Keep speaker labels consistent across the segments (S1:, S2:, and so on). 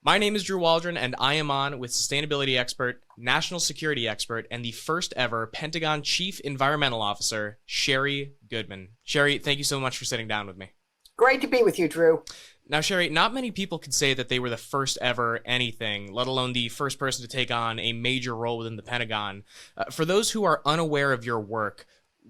S1: My name is Drew Waldron, and I am on with sustainability expert, national security expert, and the first ever Pentagon Chief Environmental Officer, Sherri Goodman. Sherri, thank you so much for sitting down with me.
S2: Great to be with you, Drew.
S1: Now, Sherri, not many people could say that they were the first ever anything, let alone the first person to take on a major role within the Pentagon. For those who are unaware of your work,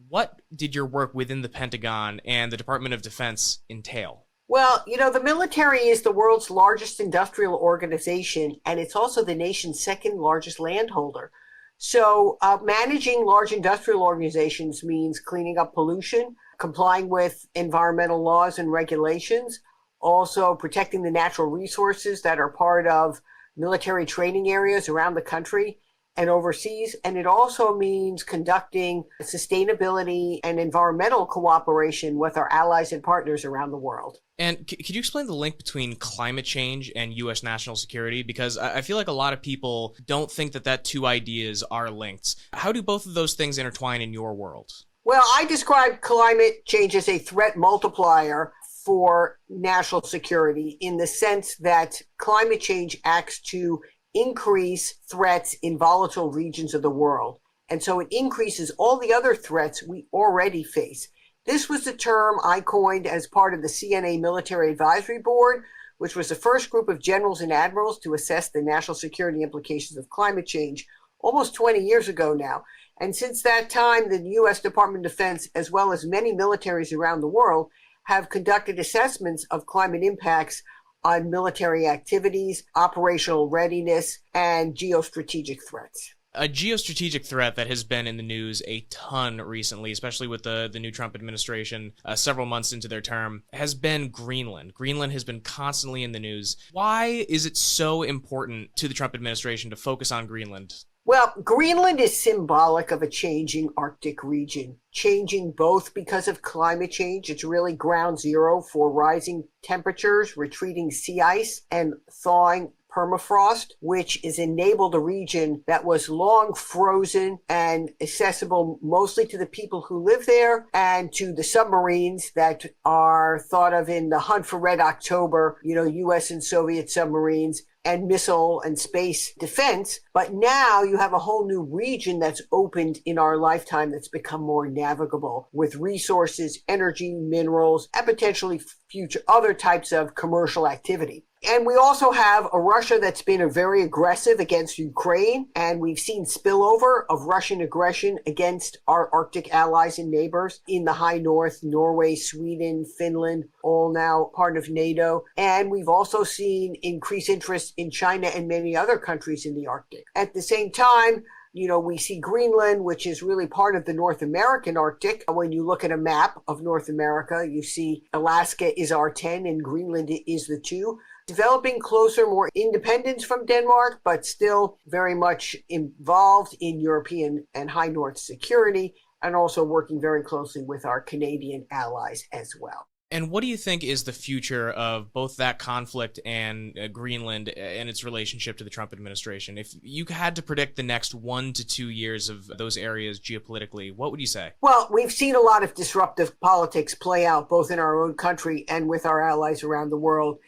S1: what did your work within the Pentagon and the Department of Defense entail?
S2: Well, the military is the world's largest industrial organization, and it's also the nation's second largest landholder. So managing large industrial organizations means cleaning up pollution, complying with environmental laws and regulations, also protecting the natural resources that are part of military training areas around the country and overseas. And it also means conducting sustainability and environmental cooperation with our allies and partners around the world.
S1: And could you explain the link between climate change and U.S. national security? Because I feel like a lot of people don't think that two ideas are linked. How do both of those things intertwine in your world?
S2: Well, I describe climate change as a threat multiplier for national security in the sense that climate change acts to increase threats in volatile regions of the world. And so it increases all the other threats we already face. This was the term I coined as part of the CNA Military Advisory Board, which was the first group of generals and admirals to assess the national security implications of climate change almost 20 years ago now. And since that time, the U.S. Department of Defense, as well as many militaries around the world, have conducted assessments of climate impacts on military activities, operational readiness, and geostrategic threats.
S1: A geostrategic threat that has been in the news a ton recently, especially with the new Trump administration several months into their term, has been Greenland. Greenland has been constantly in the news. Why is it so important to the Trump administration to focus on Greenland?
S2: Well, Greenland is symbolic of a changing Arctic region, changing both because of climate change. It's really ground zero for rising temperatures, retreating sea ice, and thawing permafrost, which has enabled a region that was long frozen and accessible mostly to the people who live there and to the submarines that are thought of in the hunt for Red October, U.S. and Soviet submarines, and missile and space defense. But now you have a whole new region that's opened in our lifetime that's become more navigable with resources, energy, minerals, and potentially future other types of commercial activity. And we also have a Russia that's been very aggressive against Ukraine, and we've seen spillover of Russian aggression against our Arctic allies and neighbors in the high north, Norway, Sweden, Finland, all now part of NATO. And we've also seen increased interest in China and many other countries in the Arctic. At the same time, we see Greenland, which is really part of the North American Arctic. When you look at a map of North America, you see Alaska is R10 and Greenland is the 2. Developing closer, more independence from Denmark, but still very much involved in European and high north security, and also working very closely with our Canadian allies as well.
S1: And what do you think is the future of both that conflict and Greenland and its relationship to the Trump administration? If you had to predict the next 1 to 2 years of those areas geopolitically, what would you say?
S2: Well, we've seen a lot of disruptive politics play out both in our own country and with our allies around the world.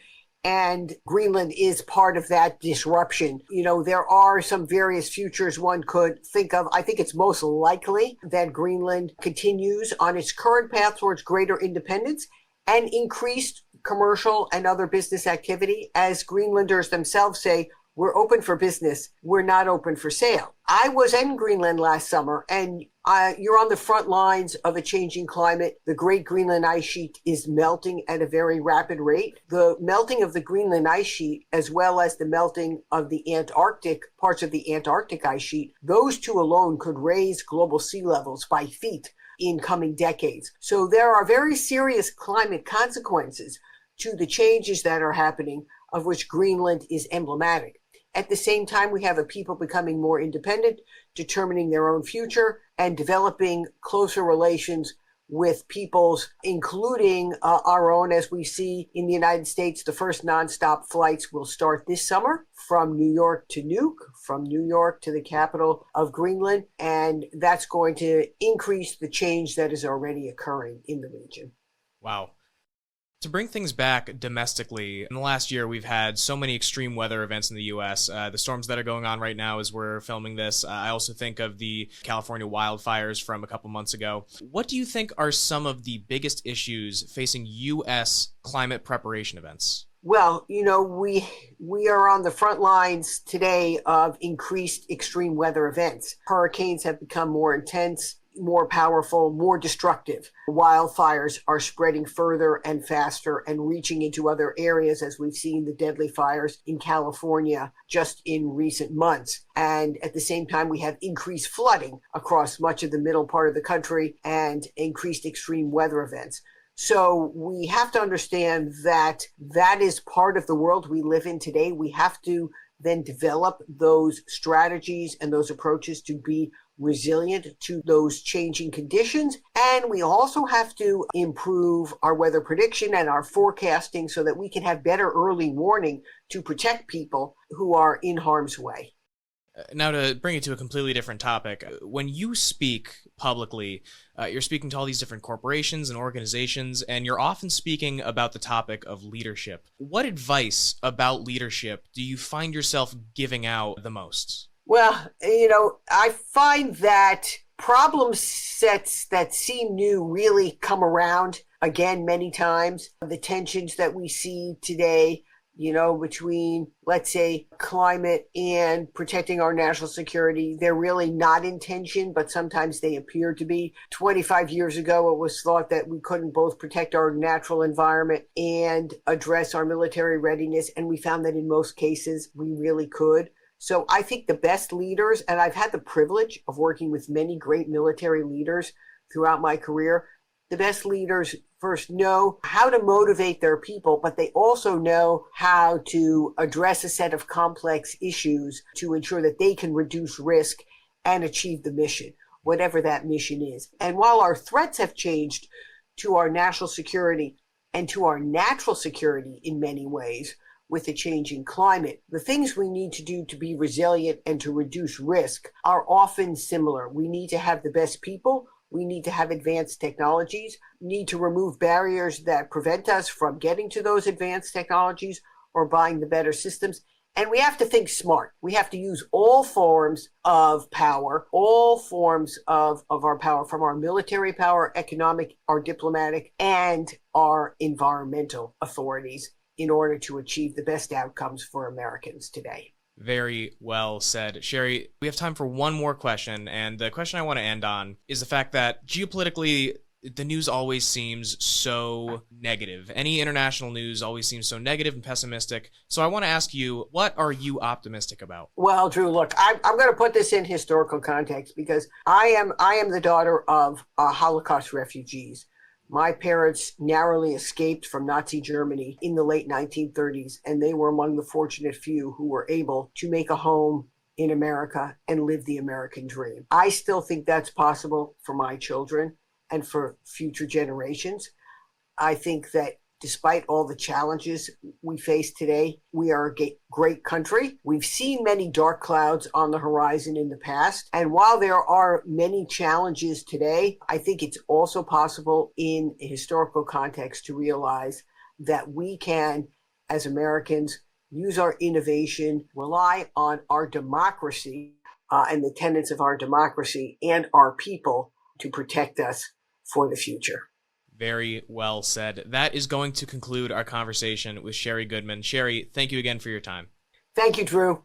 S2: And Greenland is part of that disruption. There are some various futures one could think of. I think it's most likely that Greenland continues on its current path towards greater independence and increased commercial and other business activity. As Greenlanders themselves say, we're open for business. We're not open for sale. I was in Greenland last summer, and you're on the front lines of a changing climate. The Great Greenland Ice Sheet is melting at a very rapid rate. The melting of the Greenland Ice Sheet, as well as the melting of the Antarctic, parts of the Antarctic Ice Sheet, those two alone could raise global sea levels by feet in coming decades. So there are very serious climate consequences to the changes that are happening, of which Greenland is emblematic. At the same time, we have a people becoming more independent, determining their own future, and developing closer relations with peoples, including our own. As we see in the United States, the first nonstop flights will start this summer from New York to Nuuk, from New York to the capital of Greenland, and that's going to increase the change that is already occurring in the region.
S1: Wow. To bring things back domestically, in the last year, we've had so many extreme weather events in the U.S. The storms that are going on right now as we're filming this. I also think of the California wildfires from a couple months ago. What do you think are some of the biggest issues facing U.S. climate preparation events?
S2: Well, we are on the front lines today of increased extreme weather events. Hurricanes have become more intense, more powerful, more destructive. Wildfires are spreading further and faster and reaching into other areas, as we've seen the deadly fires in California just in recent months. And at the same time, we have increased flooding across much of the middle part of the country and increased extreme weather events. So we have to understand that that is part of the world we live in today. We have to then develop those strategies and those approaches to be resilient to those changing conditions. And we also have to improve our weather prediction and our forecasting so that we can have better early warning to protect people who are in harm's way.
S1: Now, to bring it to a completely different topic, when you speak publicly, you're speaking to all these different corporations and organizations, and you're often speaking about the topic of leadership. What advice about leadership do you find yourself giving out the most?
S2: Well, I find that problem sets that seem new really come around again many times. The tensions that we see today, between, let's say, climate and protecting our national security, they're really not in tension, but sometimes they appear to be. 25 years ago, it was thought that we couldn't both protect our natural environment and address our military readiness, and we found that in most cases, we really could. So I think the best leaders, and I've had the privilege of working with many great military leaders throughout my career, the best leaders first know how to motivate their people, but they also know how to address a set of complex issues to ensure that they can reduce risk and achieve the mission, whatever that mission is. And while our threats have changed to our national security and to our natural security in many ways, with the changing climate, the things we need to do to be resilient and to reduce risk are often similar. We need to have the best people. We need to have advanced technologies, need to remove barriers that prevent us from getting to those advanced technologies or buying the better systems. And we have to think smart. We have to use all forms of power, all forms of our power, from our military power, economic, our diplomatic, and our environmental authorities in order to achieve the best outcomes for Americans today.
S1: Very well said. Sherri, we have time for one more question, and the question I want to end on is the fact that geopolitically, the news always seems so negative. Any international news always seems so negative and pessimistic. So I want to ask you, what are you optimistic about?
S2: Well, Drew, look, I'm going to put this in historical context because I am the daughter of Holocaust refugees. My parents narrowly escaped from Nazi Germany in the late 1930s, and they were among the fortunate few who were able to make a home in America and live the American dream. I still think that's possible for my children and for future generations. I think that despite all the challenges we face today, we are a great country. We've seen many dark clouds on the horizon in the past. And while there are many challenges today, I think it's also possible in a historical context to realize that we can, as Americans, use our innovation, rely on our democracy and the tenets of our democracy and our people to protect us for the future.
S1: Very well said. That is going to conclude our conversation with Sherri Goodman. Sherri, thank you again for your time.
S2: Thank you, Drew.